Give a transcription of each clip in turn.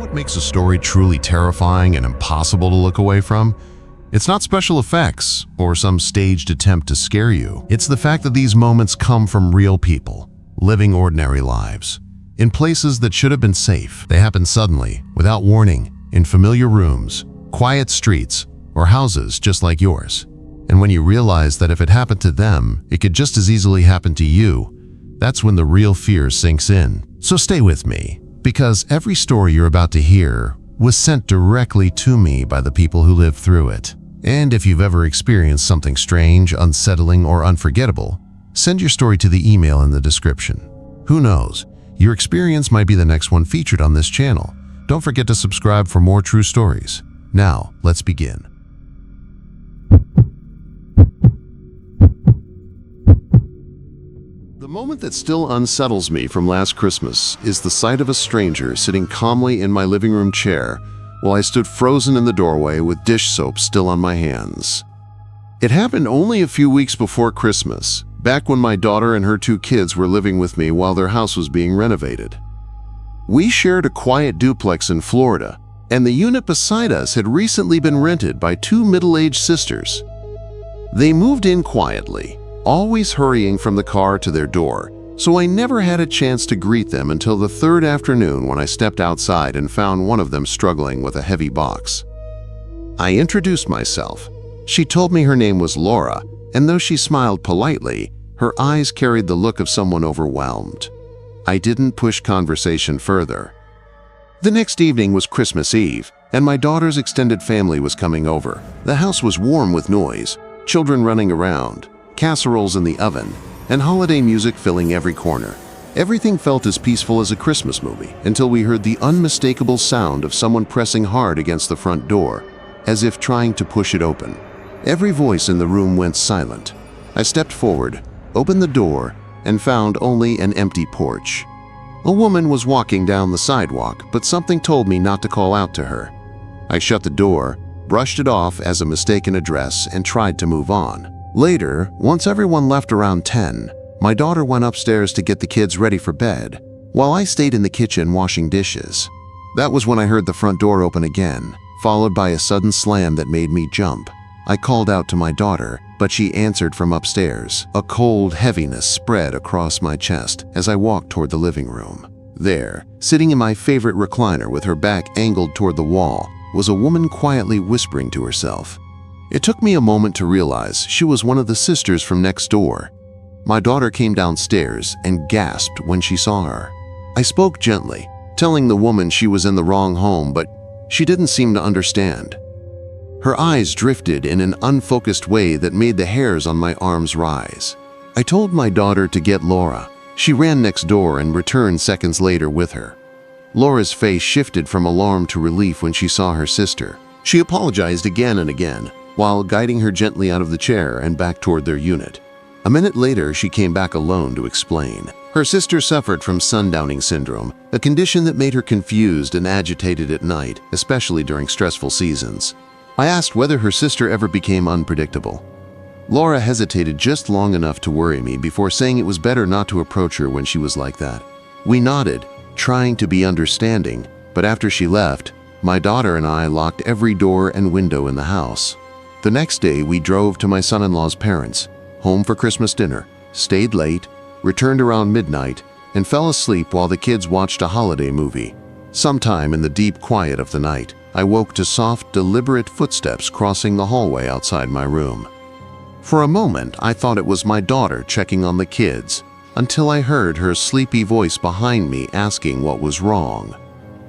what makes a story truly terrifying and impossible to look away from? It's not special effects or some staged attempt to scare you. It's the fact that these moments come from real people, living ordinary lives. In places that should have been safe, they happen suddenly, without warning, in familiar rooms, quiet streets, or houses just like yours. And when you realize that if it happened to them, it could just as easily happen to you, that's when the real fear sinks in. So stay with me, because every story you're about to hear was sent directly to me by the people who lived through it. And if you've ever experienced something strange, unsettling, or unforgettable, send your story to the email in the description. Who knows? Your experience might be the next one featured on this channel. Don't forget to subscribe for more true stories. Now, let's begin. The moment that still unsettles me from last Christmas is the sight of a stranger sitting calmly in my living room chair while I stood frozen in the doorway with dish soap still on my hands. It happened only a few weeks before Christmas, back when my daughter and her 2 kids were living with me while their house was being renovated. We shared a quiet duplex in Florida, and the unit beside us had recently been rented by 2 middle-aged sisters. They moved in quietly, always hurrying from the car to their door, so I never had a chance to greet them until the 3rd afternoon when I stepped outside and found one of them struggling with a heavy box. I introduced myself. She told me her name was Laura, and though she smiled politely, her eyes carried the look of someone overwhelmed. I didn't push conversation further. The next evening was Christmas Eve, and my daughter's extended family was coming over. The house was warm with noise, children running around, casseroles in the oven, and holiday music filling every corner. Everything felt as peaceful as a Christmas movie until we heard the unmistakable sound of someone pressing hard against the front door, as if trying to push it open. Every voice in the room went silent. I stepped forward, opened the door, and found only an empty porch. A woman was walking down the sidewalk, but something told me not to call out to her. I shut the door, brushed it off as a mistaken address, and tried to move on. Later, once everyone left around 10, my daughter went upstairs to get the kids ready for bed, while I stayed in the kitchen washing dishes. That was when I heard the front door open again, followed by a sudden slam that made me jump. I called out to my daughter, but she answered from upstairs. A cold heaviness spread across my chest as I walked toward the living room. There, sitting in my favorite recliner with her back angled toward the wall, was a woman quietly whispering to herself. It took me a moment to realize she was one of the sisters from next door. My daughter came downstairs and gasped when she saw her. I spoke gently, telling the woman she was in the wrong home, but she didn't seem to understand. Her eyes drifted in an unfocused way that made the hairs on my arms rise. I told my daughter to get Laura. She ran next door and returned seconds later with her. Laura's face shifted from alarm to relief when she saw her sister. She apologized again and again, while guiding her gently out of the chair and back toward their unit. A minute later, she came back alone to explain. Her sister suffered from sundowning syndrome, a condition that made her confused and agitated at night, especially during stressful seasons. I asked whether her sister ever became unpredictable. Laura hesitated just long enough to worry me before saying it was better not to approach her when she was like that. We nodded, trying to be understanding, but after she left, my daughter and I locked every door and window in the house. The next day, we drove to my son-in-law's parents, home for Christmas dinner, stayed late, returned around midnight, and fell asleep while the kids watched a holiday movie. Sometime in the deep quiet of the night, I woke to soft, deliberate footsteps crossing the hallway outside my room. For a moment, I thought it was my daughter checking on the kids, until I heard her sleepy voice behind me asking what was wrong.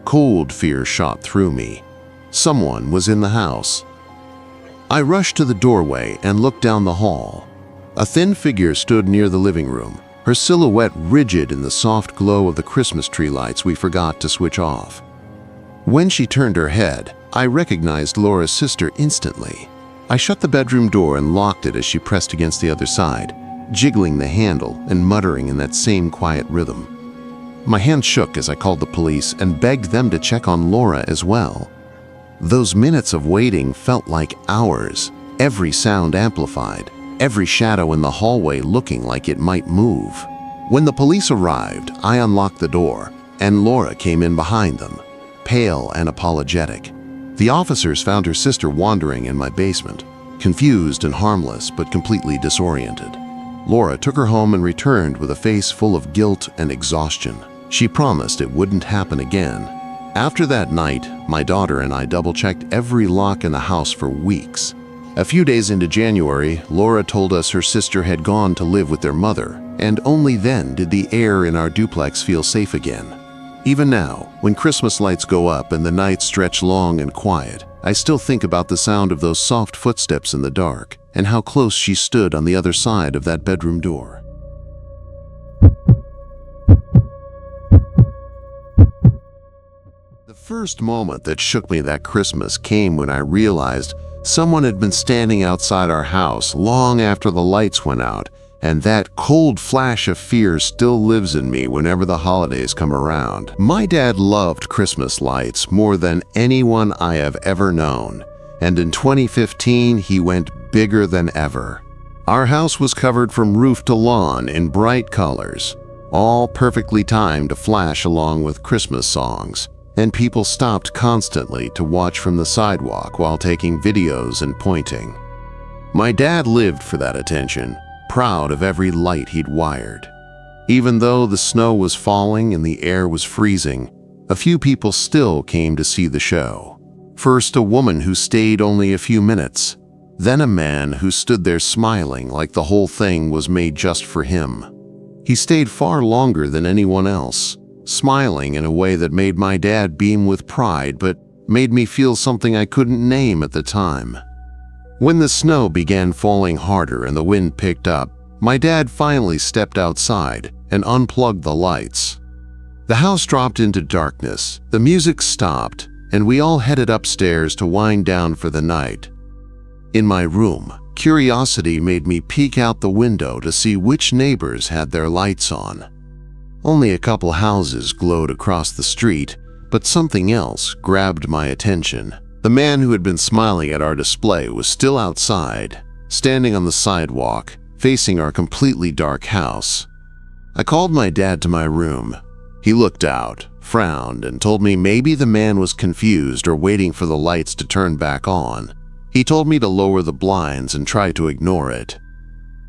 Cold fear shot through me. Someone was in the house. I rushed to the doorway and looked down the hall. A thin figure stood near the living room, her silhouette rigid in the soft glow of the Christmas tree lights we forgot to switch off. When she turned her head, I recognized Laura's sister instantly. I shut the bedroom door and locked it as she pressed against the other side, jiggling the handle and muttering in that same quiet rhythm. My hand shook as I called the police and begged them to check on Laura as well. Those minutes of waiting felt like hours, every sound amplified, every shadow in the hallway looking like it might move. When the police arrived, I unlocked the door, and Laura came in behind them. pale and apologetic. The officers found her sister wandering in my basement, confused and harmless but completely disoriented. Laura took her home and returned with a face full of guilt and exhaustion. She promised it wouldn't happen again. After that night, my daughter and I double-checked every lock in the house for weeks. A few days into January, Laura told us her sister had gone to live with their mother, and only then did the air in our duplex feel safe again. Even now, when Christmas lights go up and the nights stretch long and quiet, I still think about the sound of those soft footsteps in the dark and how close she stood on the other side of that bedroom door. The first moment that shook me that Christmas came when I realized someone had been standing outside our house long after the lights went out, and that cold flash of fear still lives in me whenever the holidays come around. My dad loved Christmas lights more than anyone I have ever known, and in 2015 he went bigger than ever. Our house was covered from roof to lawn in bright colors, all perfectly timed to flash along with Christmas songs, and people stopped constantly to watch from the sidewalk while taking videos and pointing. My dad lived for that attention, proud of every light he'd wired. Even though the snow was falling and the air was freezing, a few people still came to see the show. First, a woman who stayed only a few minutes, then a man who stood there smiling like the whole thing was made just for him. He stayed far longer than anyone else, smiling in a way that made my dad beam with pride but made me feel something I couldn't name at the time. When the snow began falling harder and the wind picked up, my dad finally stepped outside and unplugged the lights. The house dropped into darkness, the music stopped, and we all headed upstairs to wind down for the night. In my room, curiosity made me peek out the window to see which neighbors had their lights on. Only a couple houses glowed across the street, but something else grabbed my attention. The man who had been smiling at our display was still outside, standing on the sidewalk, facing our completely dark house. I called my dad to my room. He looked out, frowned, and told me maybe the man was confused or waiting for the lights to turn back on. He told me to lower the blinds and try to ignore it.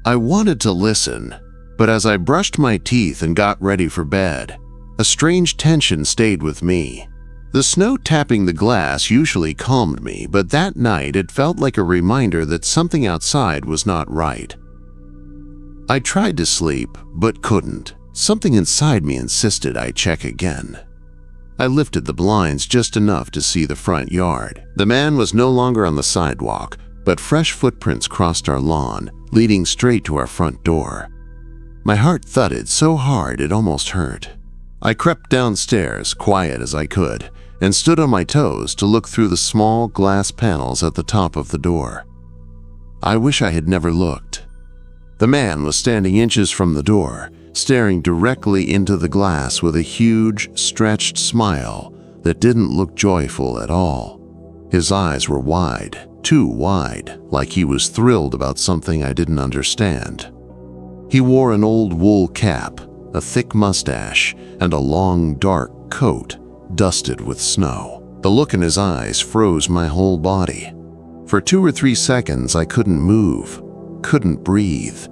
I wanted to listen, but as I brushed my teeth and got ready for bed, a strange tension stayed with me. The snow tapping the glass usually calmed me, but that night it felt like a reminder that something outside was not right. I tried to sleep, but couldn't. Something inside me insisted I check again. I lifted the blinds just enough to see the front yard. The man was no longer on the sidewalk, but fresh footprints crossed our lawn, leading straight to our front door. My heart thudded so hard it almost hurt. I crept downstairs, quiet as I could, and stood on my toes to look through the small glass panels at the top of the door. I wish I had never looked. The man was standing inches from the door, staring directly into the glass with a huge, stretched smile that didn't look joyful at all. His eyes were wide, too wide, like he was thrilled about something I didn't understand. He wore an old wool cap, a thick mustache, and a long, dark coat dusted with snow. The look in his eyes froze my whole body. For 2 or 3 seconds, I couldn't move, couldn't breathe.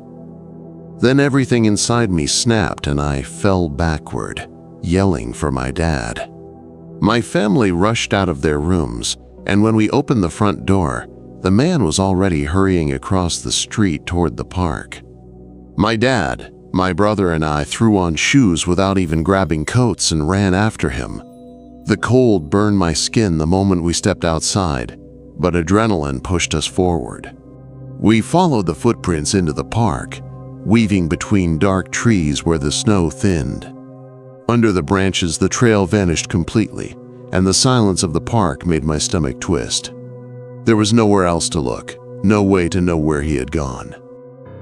Then everything inside me snapped and I fell backward, yelling for my dad. My family rushed out of their rooms, and when we opened the front door, the man was already hurrying across the street toward the park. My dad, my brother, and I threw on shoes without even grabbing coats and ran after him. The cold burned my skin the moment we stepped outside, but adrenaline pushed us forward. We followed the footprints into the park, weaving between dark trees where the snow thinned. Under the branches, the trail vanished completely, and the silence of the park made my stomach twist. There was nowhere else to look, no way to know where he had gone.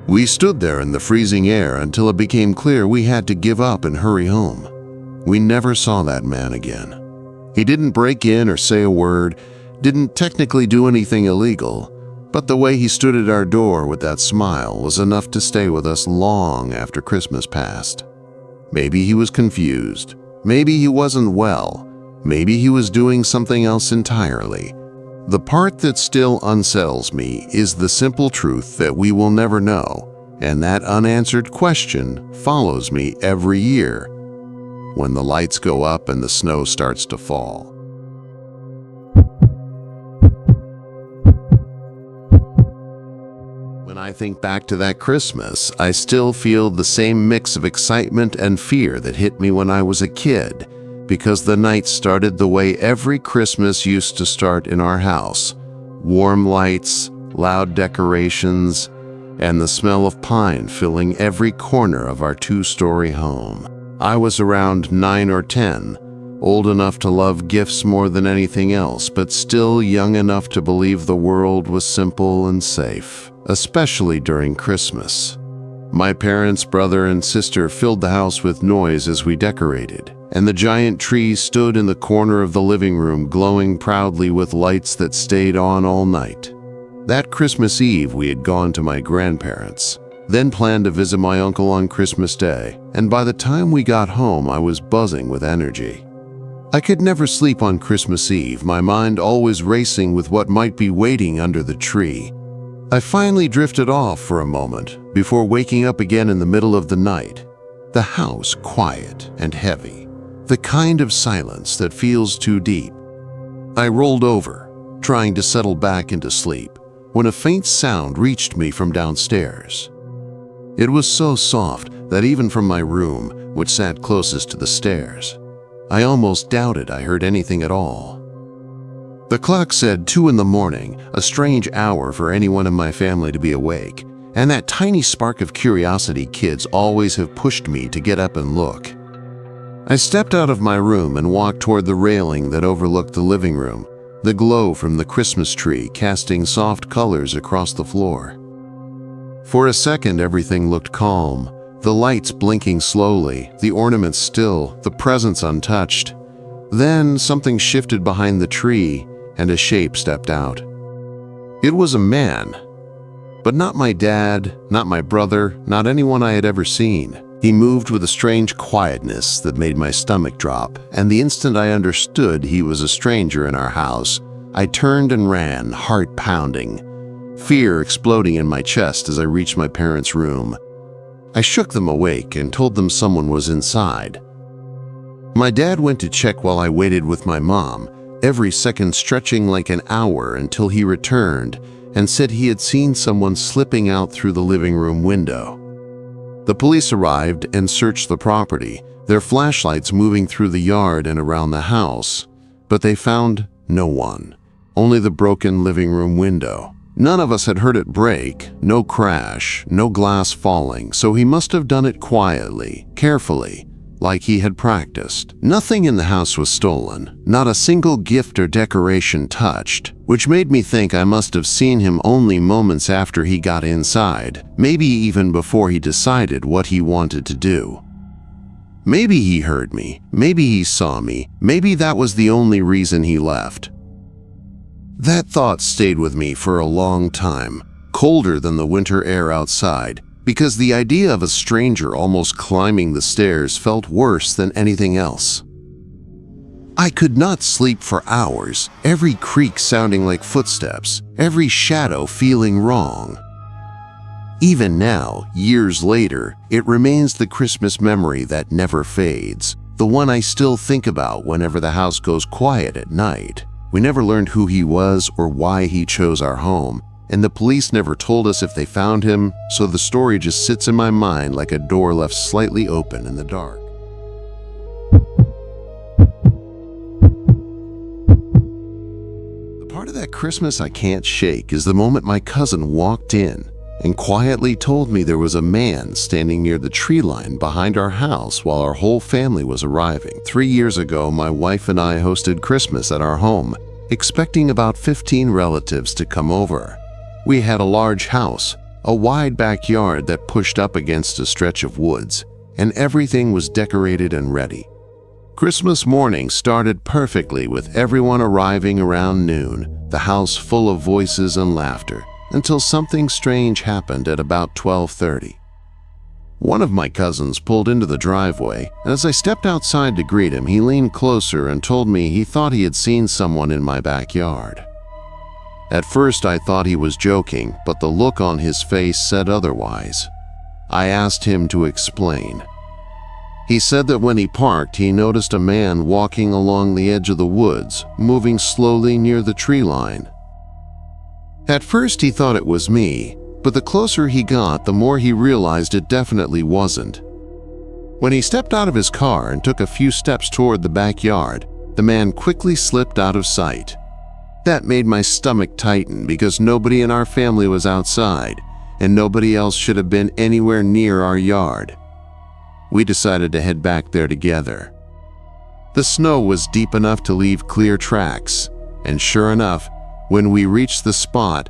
We stood there in the freezing air until it became clear we had to give up and hurry home. We never saw that man again. He didn't break in or say a word, didn't technically do anything illegal, but the way he stood at our door with that smile was enough to stay with us long after Christmas passed. Maybe he was confused, maybe he wasn't well, Maybe he was doing something else entirely. The part that still unsettles me is the simple truth that we will never know, and that unanswered question follows me every year when the lights go up and the snow starts to fall. When I think back to that Christmas, I still feel the same mix of excitement and fear that hit me when I was a kid, because the night started the way every Christmas used to start in our house. Warm lights, loud decorations, and the smell of pine filling every corner of our two-story home. I was around 9 or 10, old enough to love gifts more than anything else, but still young enough to believe the world was simple and safe, especially during Christmas. My parents, brother, and sister filled the house with noise as we decorated, and the giant tree stood in the corner of the living room glowing proudly with lights that stayed on all night. That Christmas Eve, we had gone to my grandparents', then planned to visit my uncle on Christmas Day, and by the time we got home, I was buzzing with energy. I could never sleep on Christmas Eve, my mind always racing with what might be waiting under the tree. I finally drifted off for a moment before waking up again in the middle of the night. The house quiet and heavy, the kind of silence that feels too deep. I rolled over, trying to settle back into sleep, when a faint sound reached me from downstairs. It was so soft that even from my room, which sat closest to the stairs, I almost doubted I heard anything at all. The clock said 2 in the morning, a strange hour for anyone in my family to be awake, and that tiny spark of curiosity kids always have pushed me to get up and look. I stepped out of my room and walked toward the railing that overlooked the living room, the glow from the Christmas tree casting soft colors across the floor. For a second, everything looked calm, the lights blinking slowly, the ornaments still, the presents untouched. Then something shifted behind the tree, and a shape stepped out. It was a man, but not my dad, not my brother, not anyone I had ever seen. He moved with a strange quietness that made my stomach drop, and the instant I understood he was a stranger in our house, I turned and ran, heart pounding, fear exploding in my chest as I reached my parents' room. I shook them awake and told them someone was inside. My dad went to check while I waited with my mom, every second stretching like an hour until he returned and said he had seen someone slipping out through the living room window. The police arrived and searched the property, their flashlights moving through the yard and around the house, but they found no one, only the broken living room window. None of us had heard it break, no crash, no glass falling, so he must have done it quietly, carefully, like he had practiced. Nothing in the house was stolen, not a single gift or decoration touched, which made me think I must have seen him only moments after he got inside, maybe even before he decided what he wanted to do. Maybe he heard me, maybe he saw me, maybe that was the only reason he left. That thought stayed with me for a long time, colder than the winter air outside, because the idea of a stranger almost climbing the stairs felt worse than anything else. I could not sleep for hours, every creak sounding like footsteps, every shadow feeling wrong. Even now, years later, it remains the Christmas memory that never fades, the one I still think about whenever the house goes quiet at night. We never learned who he was or why he chose our home, and the police never told us if they found him, so the story just sits in my mind like a door left slightly open in the dark. The part of that Christmas I can't shake is the moment my cousin walked in and quietly told me there was a man standing near the tree line behind our house while our whole family was arriving. 3 years ago, my wife and I hosted Christmas at our home, expecting about 15 relatives to come over. We had a large house, a wide backyard that pushed up against a stretch of woods, and everything was decorated and ready. Christmas morning started perfectly with everyone arriving around noon, the house full of voices and laughter, until something strange happened at about 12:30. One of my cousins pulled into the driveway, and as I stepped outside to greet him, he leaned closer and told me he thought he had seen someone in my backyard. At first, I thought he was joking, but the look on his face said otherwise. I asked him to explain. He said that when he parked, he noticed a man walking along the edge of the woods, moving slowly near the tree line. At first, he thought it was me, but the closer he got, the more he realized it definitely wasn't. When he stepped out of his car and took a few steps toward the backyard, the man quickly slipped out of sight. That made my stomach tighten because nobody in our family was outside, and nobody else should have been anywhere near our yard. We decided to head back there together. The snow was deep enough to leave clear tracks, and sure enough, when we reached the spot,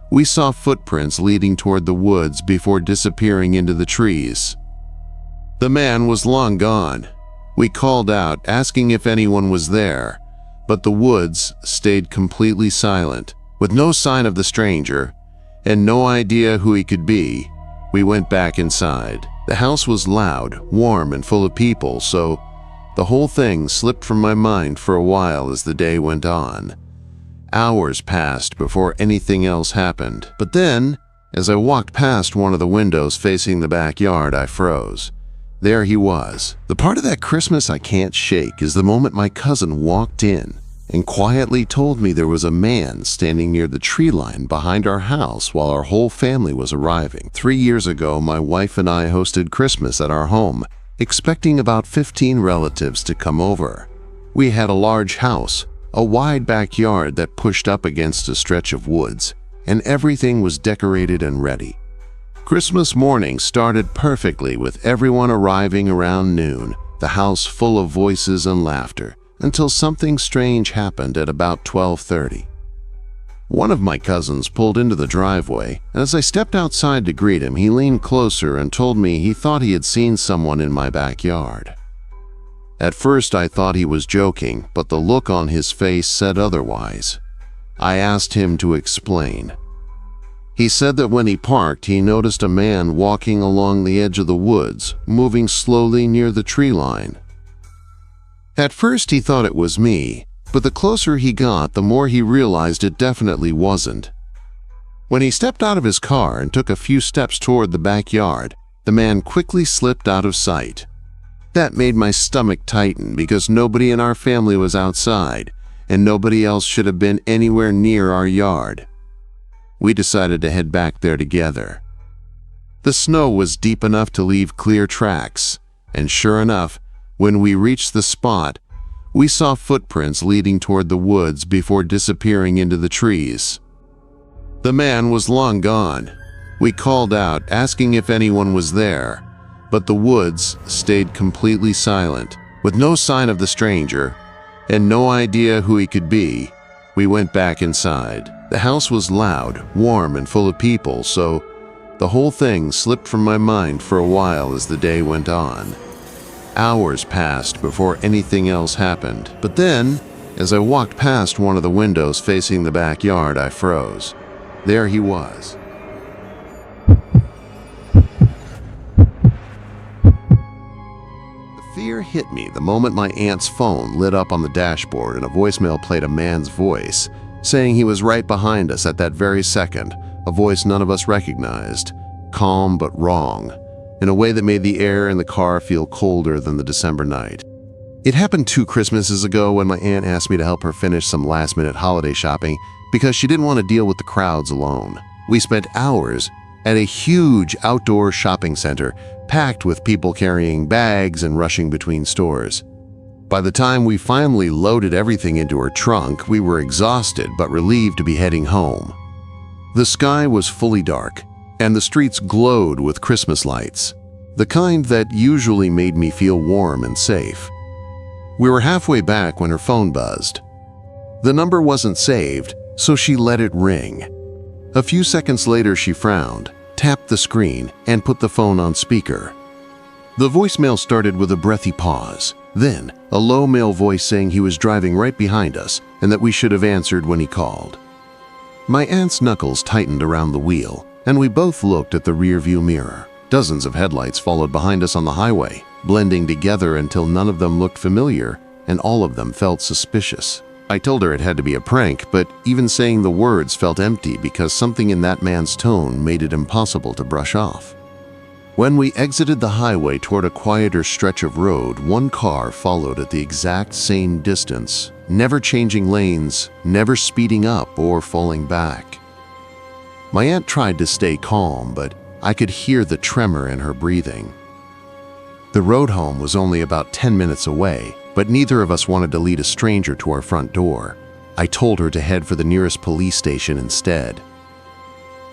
we saw footprints leading toward the woods before disappearing into the trees. The man was long gone. We called out, asking if anyone was there, but the woods stayed completely silent. With no sign of the stranger, and no idea who he could be, we went back inside. The house was loud, warm, and full of people, so the whole thing slipped from my mind for a while as the day went on. Hours passed before anything else happened, but then, as I walked past one of the windows facing the backyard, I froze. There he was. The part of that Christmas I can't shake is the moment my cousin walked in and quietly told me there was a man standing near the tree line behind our house while our whole family was arriving. 3 years ago, my wife and I hosted Christmas at our home, expecting about 15 relatives to come over. We had a large house, a wide backyard that pushed up against a stretch of woods, and everything was decorated and ready. Christmas morning started perfectly with everyone arriving around noon, the house full of voices and laughter, until something strange happened at about 12:30. One of my cousins pulled into the driveway, and as I stepped outside to greet him, he leaned closer and told me he thought he had seen someone in my backyard. At first, I thought he was joking, but the look on his face said otherwise. I asked him to explain. He said that when he parked, he noticed a man walking along the edge of the woods, moving slowly near the tree line. At first, he thought it was me, but the closer he got, the more he realized it definitely wasn't. When he stepped out of his car and took a few steps toward the backyard, the man quickly slipped out of sight. That made my stomach tighten because nobody in our family was outside, and nobody else should have been anywhere near our yard. We decided to head back there together. The snow was deep enough to leave clear tracks, and sure enough, when we reached the spot, we saw footprints leading toward the woods before disappearing into the trees. The man was long gone. We called out, asking if anyone was there, but the woods stayed completely silent. With no sign of the stranger, and no idea who he could be, we went back inside. The house was loud, warm, and full of people, so the whole thing slipped from my mind for a while as the day went on. Hours passed before anything else happened, but then, as I walked past one of the windows facing the backyard, I froze. There he was. Fear hit me the moment my aunt's phone lit up on the dashboard and a voicemail played a man's voice, saying he was right behind us at that very second, a voice none of us recognized, calm but wrong, in a way that made the air in the car feel colder than the December night. It happened 2 Christmases ago when my aunt asked me to help her finish some last-minute holiday shopping because she didn't want to deal with the crowds alone. We spent hours at a huge outdoor shopping center, packed with people carrying bags and rushing between stores. By the time we finally loaded everything into her trunk, we were exhausted but relieved to be heading home. The sky was fully dark, and the streets glowed with Christmas lights, the kind that usually made me feel warm and safe. We were halfway back when her phone buzzed. The number wasn't saved, so she let it ring. A few seconds later, she frowned, tapped the screen, and put the phone on speaker. The voicemail started with a breathy pause, then a low male voice saying he was driving right behind us and that we should have answered when he called. My aunt's knuckles tightened around the wheel, and we both looked at the rearview mirror. Dozens of headlights followed behind us on the highway, blending together until none of them looked familiar and all of them felt suspicious. I told her it had to be a prank, but even saying the words felt empty because something in that man's tone made it impossible to brush off. When we exited the highway toward a quieter stretch of road, one car followed at the exact same distance, never changing lanes, never speeding up or falling back. My aunt tried to stay calm, but I could hear the tremor in her breathing. The road home was only about 10 minutes away, but neither of us wanted to lead a stranger to our front door. I told her to head for the nearest police station instead.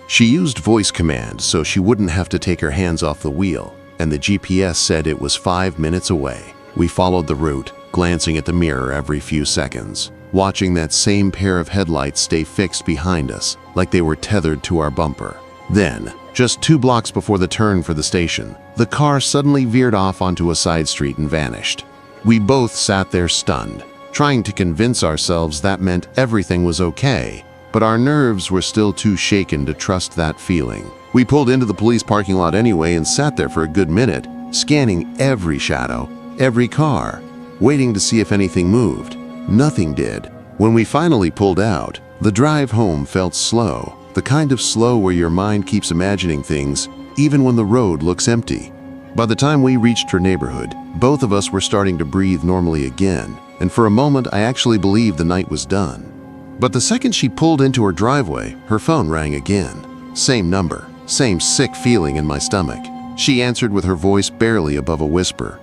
She used voice command so she wouldn't have to take her hands off the wheel, and the GPS said it was 5 minutes away. We followed the route, glancing at the mirror every few seconds, watching that same pair of headlights stay fixed behind us like they were tethered to our bumper. Then, just 2 blocks before the turn for the station, the car suddenly veered off onto a side street and vanished. We both sat there stunned, trying to convince ourselves that meant everything was okay, but our nerves were still too shaken to trust that feeling. We pulled into the police parking lot anyway and sat there for a good minute, scanning every shadow, every car, waiting to see if anything moved. Nothing did. When we finally pulled out, the drive home felt slow, the kind of slow where your mind keeps imagining things even when the road looks empty. By the time we reached her neighborhood, both of us were starting to breathe normally again, and for a moment I actually believed the night was done. But the second she pulled into her driveway, her phone rang again. Same number, same sick feeling in my stomach. She answered with her voice barely above a whisper.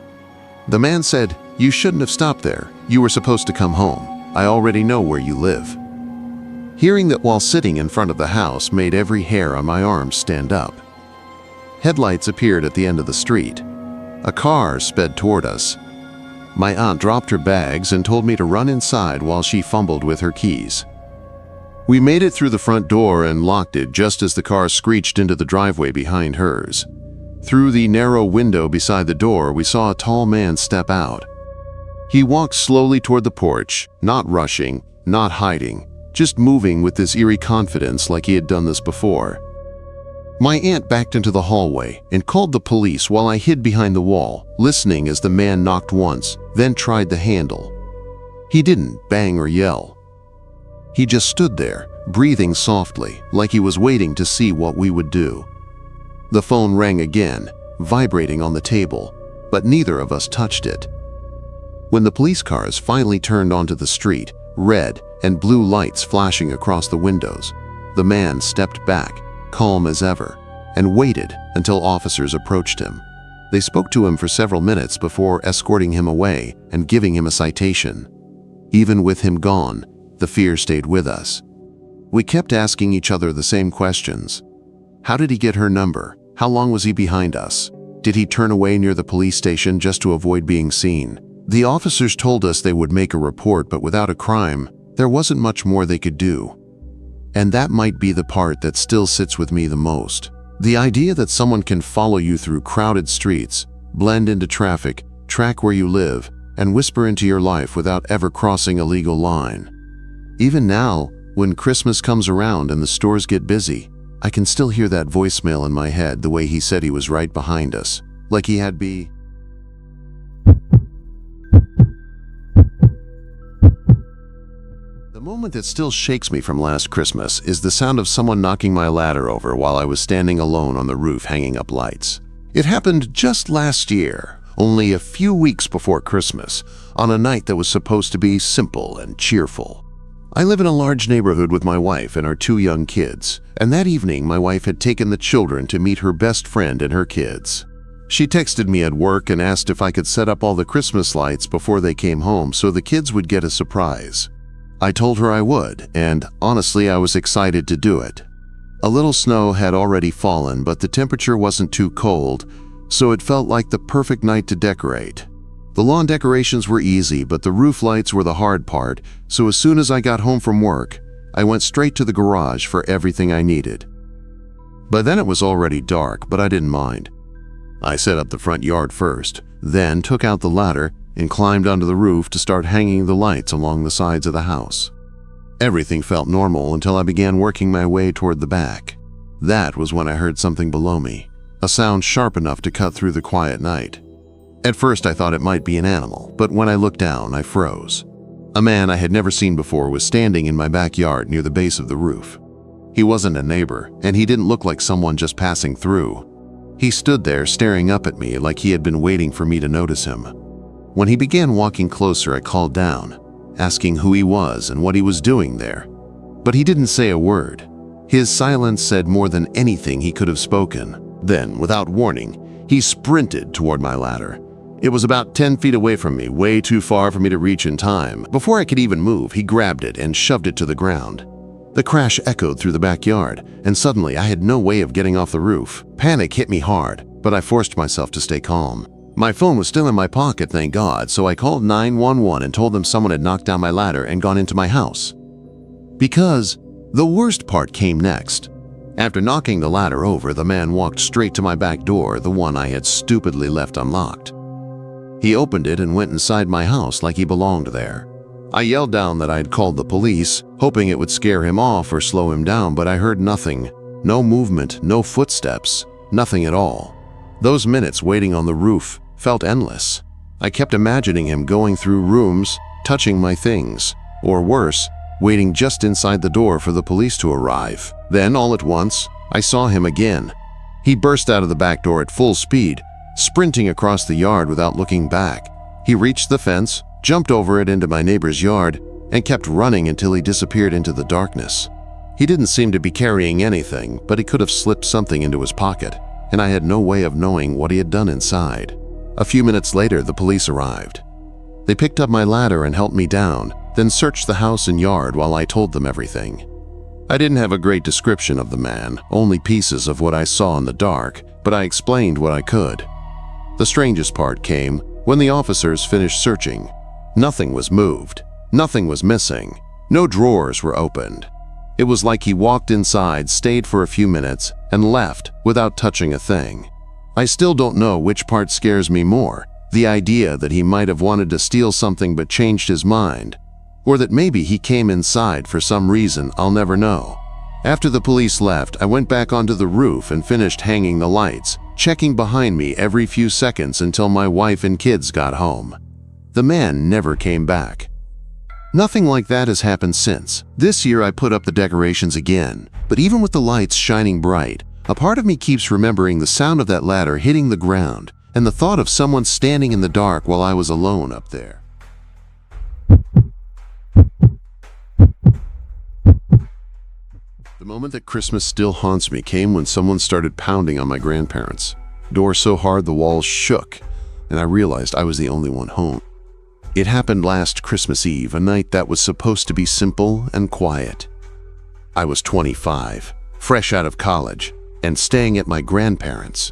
The man said, "You shouldn't have stopped there. You were supposed to come home. I already know where you live." Hearing that while sitting in front of the house made every hair on my arm stand up. Headlights appeared at the end of the street. A car sped toward us. My aunt dropped her bags and told me to run inside while she fumbled with her keys. We made it through the front door and locked it just as the car screeched into the driveway behind hers. Through the narrow window beside the door, we saw a tall man step out. He walked slowly toward the porch, not rushing, not hiding, just moving with this eerie confidence like he had done this before. My aunt backed into the hallway and called the police while I hid behind the wall, listening as the man knocked once, then tried the handle. He didn't bang or yell. He just stood there, breathing softly, like he was waiting to see what we would do. The phone rang again, vibrating on the table, but neither of us touched it. When the police cars finally turned onto the street, red and blue lights flashing across the windows, the man stepped back, calm as ever, and waited until officers approached him. They spoke to him for several minutes before escorting him away and giving him a citation. Even with him gone, the fear stayed with us. We kept asking each other the same questions. How did he get her number? How long was he behind us? Did he turn away near the police station just to avoid being seen? The officers told us they would make a report, but without a crime, there wasn't much more they could do. And that might be the part that still sits with me the most. The idea that someone can follow you through crowded streets, blend into traffic, track where you live, and whisper into your life without ever crossing a legal line. Even now, when Christmas comes around and the stores get busy, I can still hear that voicemail in my head the way he said he was right behind us, like he had be. The moment that still shakes me from last Christmas is the sound of someone knocking my ladder over while I was standing alone on the roof hanging up lights. It happened just last year, only a few weeks before Christmas, on a night that was supposed to be simple and cheerful. I live in a large neighborhood with my wife and our 2 young kids, and that evening my wife had taken the children to meet her best friend and her kids. She texted me at work and asked if I could set up all the Christmas lights before they came home so the kids would get a surprise. I told her I would, and honestly I was excited to do it. A little snow had already fallen, but the temperature wasn't too cold, so it felt like the perfect night to decorate. The lawn decorations were easy, but the roof lights were the hard part, so as soon as I got home from work, I went straight to the garage for everything I needed. By then it was already dark, but I didn't mind. I set up the front yard first, then took out the ladder and climbed onto the roof to start hanging the lights along the sides of the house. Everything felt normal until I began working my way toward the back. That was when I heard something below me, a sound sharp enough to cut through the quiet night. At first I thought it might be an animal, but when I looked down, I froze. A man I had never seen before was standing in my backyard near the base of the roof. He wasn't a neighbor, and he didn't look like someone just passing through. He stood there staring up at me like he had been waiting for me to notice him. When he began walking closer, I called down, asking who he was and what he was doing there. But he didn't say a word. His silence said more than anything he could have spoken. Then, without warning, he sprinted toward my ladder. It was about 10 feet away from me, way too far for me to reach in time. Before I could even move, he grabbed it and shoved it to the ground. The crash echoed through the backyard, and suddenly I had no way of getting off the roof. Panic hit me hard, but I forced myself to stay calm. My phone was still in my pocket, thank God, so I called 911 and told them someone had knocked down my ladder and gone into my house. Because the worst part came next. After knocking the ladder over, the man walked straight to my back door, the one I had stupidly left unlocked. He opened it and went inside my house like he belonged there. I yelled down that I had called the police, hoping it would scare him off or slow him down, but I heard nothing. No movement, no footsteps, nothing at all. Those minutes waiting on the roof felt endless. I kept imagining him going through rooms, touching my things, or worse, waiting just inside the door for the police to arrive. Then, all at once, I saw him again. He burst out of the back door at full speed, sprinting across the yard without looking back. He reached the fence, jumped over it into my neighbor's yard, and kept running until he disappeared into the darkness. He didn't seem to be carrying anything, but he could have slipped something into his pocket, and I had no way of knowing what he had done inside. A few minutes later, the police arrived. They picked up my ladder and helped me down, then searched the house and yard while I told them everything. I didn't have a great description of the man, only pieces of what I saw in the dark, but I explained what I could. The strangest part came when the officers finished searching. Nothing was moved. Nothing was missing. No drawers were opened. It was like he walked inside, stayed for a few minutes, and left without touching a thing. I still don't know which part scares me more, the idea that he might have wanted to steal something but changed his mind, or that maybe he came inside for some reason I'll never know. After the police left, I went back onto the roof and finished hanging the lights, checking behind me every few seconds until my wife and kids got home. The man never came back. Nothing like that has happened since. This year I put up the decorations again, but even with the lights shining bright, a part of me keeps remembering the sound of that ladder hitting the ground and the thought of someone standing in the dark while I was alone up there. The moment that Christmas still haunts me came when someone started pounding on my grandparents' door so hard the walls shook, and I realized I was the only one home. It happened last Christmas Eve, a night that was supposed to be simple and quiet. I was 25, fresh out of college, and staying at my grandparents'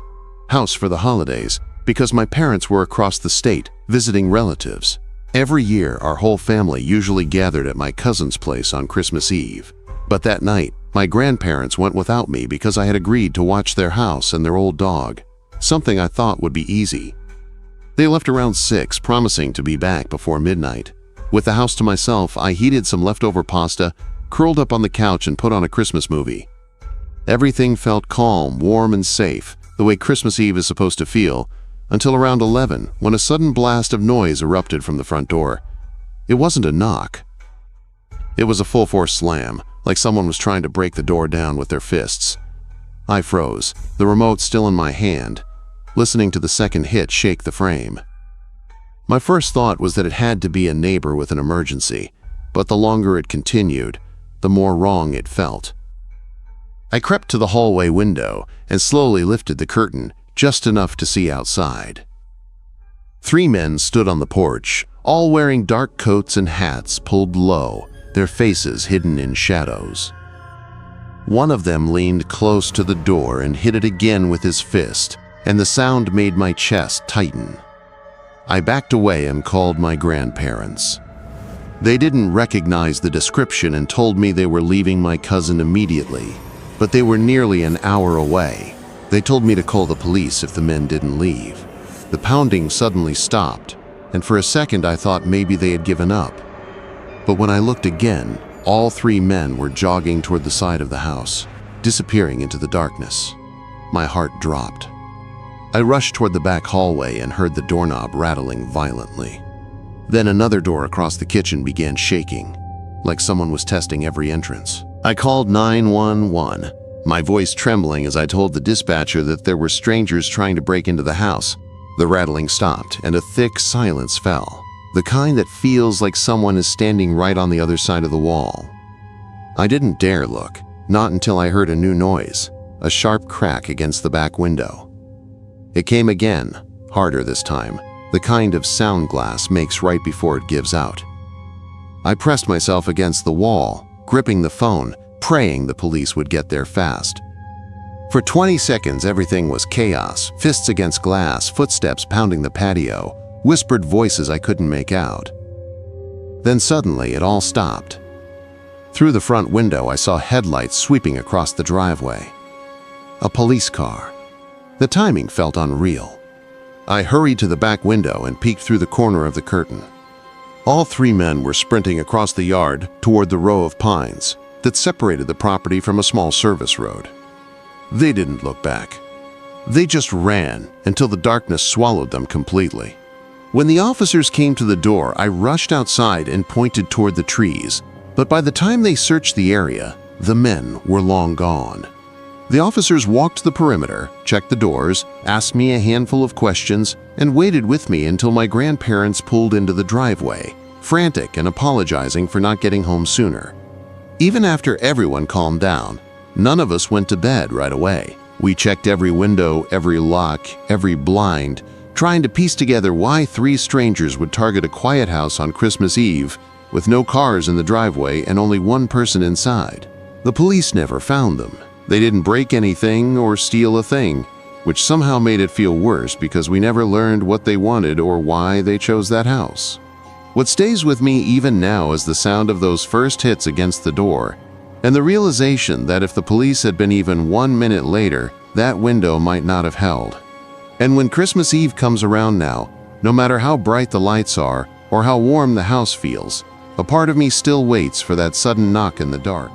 house for the holidays because my parents were across the state visiting relatives. Every year, our whole family usually gathered at my cousin's place on Christmas Eve. But that night, my grandparents went without me because I had agreed to watch their house and their old dog, something I thought would be easy. They left around 6, promising to be back before midnight. With the house to myself, I heated some leftover pasta, curled up on the couch, and put on a Christmas movie. Everything felt calm, warm, and safe, the way Christmas Eve is supposed to feel, until around 11, when a sudden blast of noise erupted from the front door. It wasn't a knock. It was a full-force slam, like someone was trying to break the door down with their fists. I froze, the remote still in my hand, listening to the second hit shake the frame. My first thought was that it had to be a neighbor with an emergency, but the longer it continued, the more wrong it felt. I crept to the hallway window and slowly lifted the curtain, just enough to see outside. 3 men stood on the porch, all wearing dark coats and hats pulled low, their faces hidden in shadows. One of them leaned close to the door and hit it again with his fist, and the sound made my chest tighten. I backed away and called my grandparents. They didn't recognize the description and told me they were leaving my cousin immediately, but they were nearly an hour away. They told me to call the police if the men didn't leave. The pounding suddenly stopped, and for a second I thought maybe they had given up. But when I looked again, all 3 men were jogging toward the side of the house, disappearing into the darkness. My heart dropped. I rushed toward the back hallway and heard the doorknob rattling violently. Then another door across the kitchen began shaking, like someone was testing every entrance. I called 911, my voice trembling as I told the dispatcher that there were strangers trying to break into the house. The rattling stopped, and a thick silence fell, the kind that feels like someone is standing right on the other side of the wall. I didn't dare look, not until I heard a new noise, a sharp crack against the back window. It came again, harder this time, the kind of sound glass makes right before it gives out. I pressed myself against the wall, gripping the phone, praying the police would get there fast. For 20 seconds, everything was chaos, fists against glass, footsteps pounding the patio, whispered voices I couldn't make out. Then suddenly, it all stopped. Through the front window, I saw headlights sweeping across the driveway. A police car. The timing felt unreal. I hurried to the back window and peeked through the corner of the curtain. All three men were sprinting across the yard toward the row of pines that separated the property from a small service road. They didn't look back. They just ran until the darkness swallowed them completely. When the officers came to the door, I rushed outside and pointed toward the trees, but by the time they searched the area, the men were long gone. The officers walked the perimeter, checked the doors, asked me a handful of questions, and waited with me until my grandparents pulled into the driveway, frantic and apologizing for not getting home sooner. Even after everyone calmed down, none of us went to bed right away. We checked every window, every lock, every blind, trying to piece together why three strangers would target a quiet house on Christmas Eve with no cars in the driveway and only one person inside. The police never found them. They didn't break anything or steal a thing, which somehow made it feel worse because we never learned what they wanted or why they chose that house. What stays with me even now is the sound of those first hits against the door, and the realization that if the police had been even 1 minute later, that window might not have held. And when Christmas Eve comes around now, no matter how bright the lights are or how warm the house feels, a part of me still waits for that sudden knock in the dark.